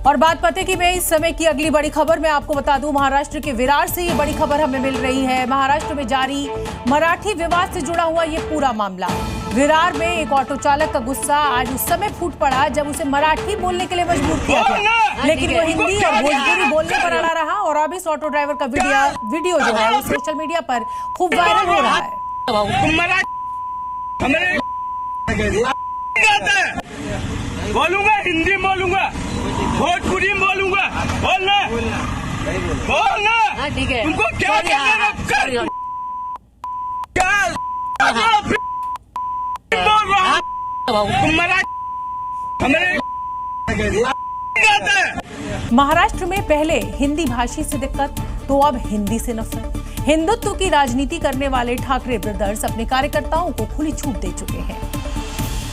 और बात पते की मैं इस समय की अगली बड़ी खबर में आपको बता दूं, महाराष्ट्र के विरार से ये बड़ी खबर हमें मिल रही है। महाराष्ट्र में जारी मराठी विवाद से जुड़ा हुआ ये पूरा मामला। विरार में एक ऑटो चालक का गुस्सा आज उस समय फूट पड़ा जब उसे मराठी बोलने के लिए मजबूर किया गया, लेकिन वो हिंदी और भोजपुरी बोलने पर अड़ा रहा और अब इस ऑटो ड्राइवर का वीडियो जो है वो सोशल मीडिया पर खूब वायरल हो रहा है। बोलूंगा, हिंदी बोलूंगा, भोजपुरी बोलूंगा, बोलना बोलना। ठीक है, तुमको क्या बोल रहा महाराष्ट्र में पहले हिंदी भाषी से दिक्कत तो अब हिंदी से नफरत। हिंदुत्व की राजनीति करने वाले ठाकरे ब्रदर्स अपने कार्यकर्ताओं को खुली छूट दे चुके हैं।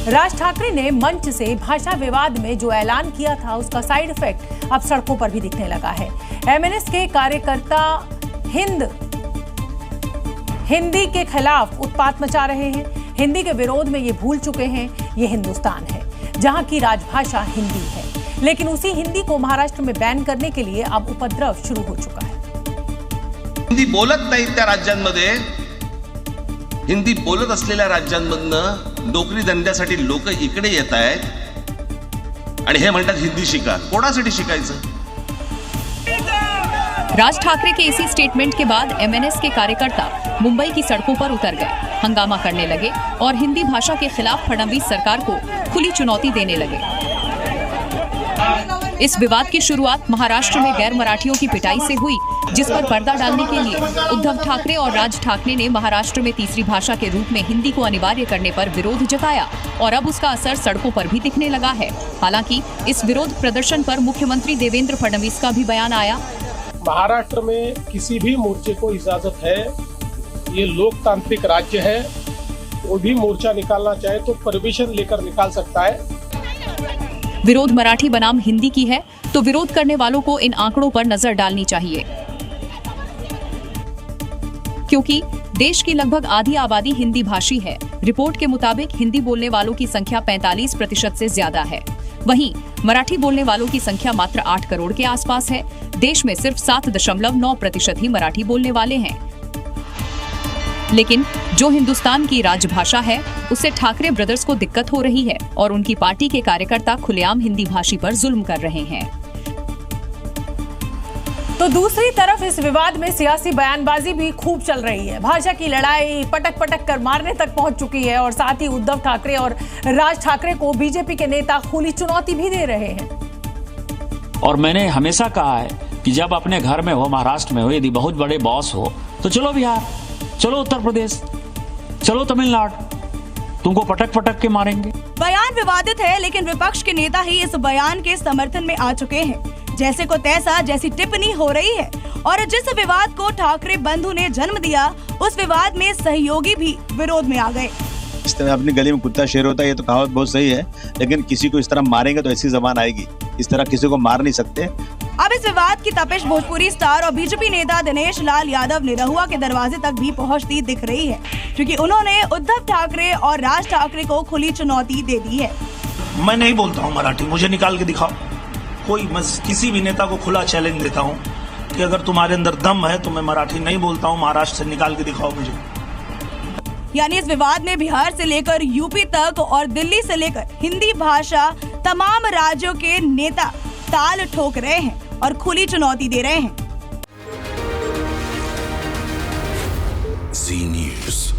राज ठाकरे ने मंच से भाषा विवाद में जो ऐलान किया था उसका साइड इफेक्ट अब सड़कों पर भी दिखने लगा है। एमएनएस के कार्यकर्ता हिंदी के खिलाफ उत्पात मचा रहे हैं। हिंदी के विरोध में ये भूल चुके हैं ये हिंदुस्तान है जहां की राजभाषा हिंदी है, लेकिन उसी हिंदी को महाराष्ट्र में बैन करने के लिए अब उपद्रव शुरू हो चुका है। हिंदी बोलत नाही त्या राज्यांमध्ये, हिंदी बोलत असलेल्या राज्यांमधनं नोकरी धंद्यासाठी लोक इकडे येत आहेत आणि हे म्हणतात हिंदी शिका। कोणासाठी शिकायचं? राज ठाकरे के इसी स्टेटमेंट के बाद एमएनएस के कार्यकर्ता मुंबई की सड़कों पर उतर गए, हंगामा करने लगे और हिंदी भाषा के खिलाफ फडणवीस सरकार को खुली चुनौती देने लगे। इस विवाद की शुरुआत महाराष्ट्र में गैर मराठियों की पिटाई से हुई, जिस पर पर्दा डालने के लिए उद्धव ठाकरे और राज ठाकरे ने महाराष्ट्र में तीसरी भाषा के रूप में हिंदी को अनिवार्य करने पर विरोध जताया और अब उसका असर सड़कों पर भी दिखने लगा है। हालांकि इस विरोध प्रदर्शन पर मुख्यमंत्री देवेंद्र फडणवीस का भी बयान आया। महाराष्ट्र में किसी भी मोर्चे को इजाजत है, ये लोकतांत्रिक राज्य है, वो भी मोर्चा निकालना चाहे तो परमिशन लेकर निकाल सकता है। विरोध मराठी बनाम हिंदी की है तो विरोध करने वालों को इन आंकड़ों पर नजर डालनी चाहिए, क्योंकि देश की लगभग आधी आबादी हिंदी भाषी है। रिपोर्ट के मुताबिक हिंदी बोलने वालों की संख्या 45% से ज्यादा है, वहीं मराठी बोलने वालों की संख्या मात्र 8 करोड़ के आसपास है। देश में सिर्फ 7.9% ही मराठी बोलने वाले हैं, लेकिन जो हिंदुस्तान की राजभाषा है उससे ठाकरे ब्रदर्स को दिक्कत हो रही है और उनकी पार्टी के कार्यकर्ता खुलेआम हिंदी भाषी पर जुल्म कर रहे हैं। तो दूसरी तरफ इस विवाद में सियासी बयानबाजी भी खूब चल रही है। भाषा की लड़ाई पटक पटक कर मारने तक पहुंच चुकी है और साथ ही उद्धव ठाकरे और राज ठाकरे को बीजेपी के नेता खुली चुनौती भी दे रहे हैं। और मैंने हमेशा कहा है कि जब अपने घर में हो, महाराष्ट्र में हो, यदि बहुत बड़े बॉस हो तो चलो बिहार, चलो उत्तर प्रदेश, चलो तमिलनाडु, तुमको पटक पटक के मारेंगे। बयान विवादित है, लेकिन विपक्ष के नेता ही इस बयान के समर्थन में आ चुके हैं। जैसे को तैसा जैसी टिप्पणी हो रही है और जिस विवाद को ठाकरे बंधु ने जन्म दिया उस विवाद में सहयोगी भी विरोध में आ गए। इस तरह अपनी गली में कुत्ता शेर होता है, ये तो कहावत बहुत सही है, लेकिन किसी को इस तरह मारेंगे तो ऐसी जबान आएगी। इस तरह किसी को मार नहीं सकते। अब इस विवाद की तपिश भोजपुरी स्टार और बीजेपी नेता दिनेश लाल यादव निरहुआ के दरवाजे तक भी पहुंचती दिख रही है, क्योंकि उन्होंने उद्धव ठाकरे और राज ठाकरे को खुली चुनौती दे दी है। मैं नहीं बोलता हूँ मराठी, मुझे निकाल के दिखाओ। मैं किसी भी नेता को खुला चैलेंज देता हूँ कि अगर तुम्हारे अंदर दम है तो मैं मराठी नहीं बोलता हूँ, महाराष्ट्र से निकाल के दिखाओ मुझे। यानी इस विवाद में बिहार से लेकर यूपी तक और दिल्ली से लेकर हिंदी भाषा तमाम राज्यों के नेता ताल ठोक रहे हैं और खुली चुनौती दे रहे हैं। जी न्यूज़।